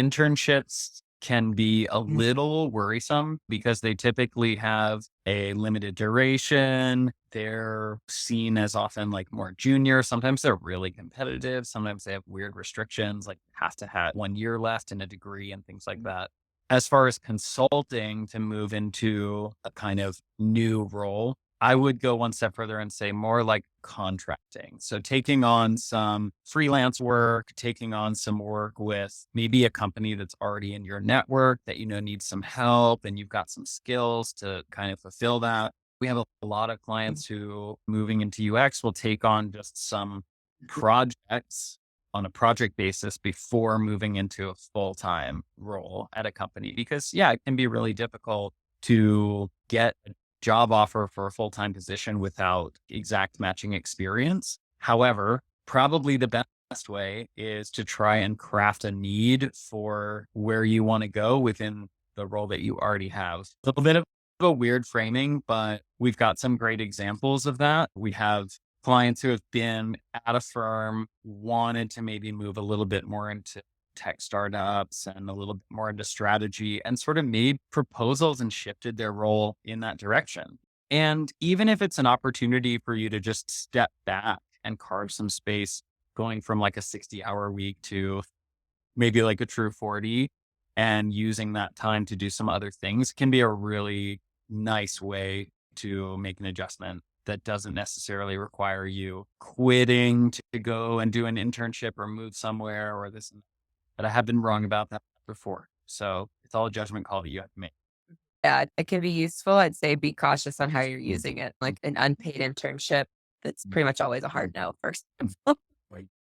Internships can be a little worrisome because they typically have a limited duration. They're seen as often like more junior. Sometimes they're really competitive. Sometimes they have weird restrictions, like have to have 1 year left in a degree and things like that. As far as consulting to move into a kind of new role, I would go one step further and say more like contracting. So taking on some freelance work, taking on some work with maybe a company that's already in your network that needs some help and you've got some skills to kind of fulfill that. We have a lot of clients who moving into UX will take on just some projects on a project basis before moving into a full-time role at a company because it can be really difficult to get job offer for a full-time position without exact matching experience. However, probably the best way is to try and craft a need for where you want to go within the role that you already have. A little bit of a weird framing, but we've got some great examples of that. We have clients who have been at a firm, wanted to maybe move a little bit more into tech startups and a little bit more into strategy and sort of made proposals and shifted their role in that direction. And even if it's an opportunity for you to just step back and carve some space going from like a 60-hour week to maybe like a true 40 and using that time to do some other things can be a really nice way to make an adjustment that doesn't necessarily require you quitting to go and do an internship or move somewhere or this and that. But I have been wrong about that before. So it's all a judgment call that you have to make. Yeah, it can be useful. I'd say be cautious on how you're using it. Like an unpaid internship, that's pretty much always a hard no first.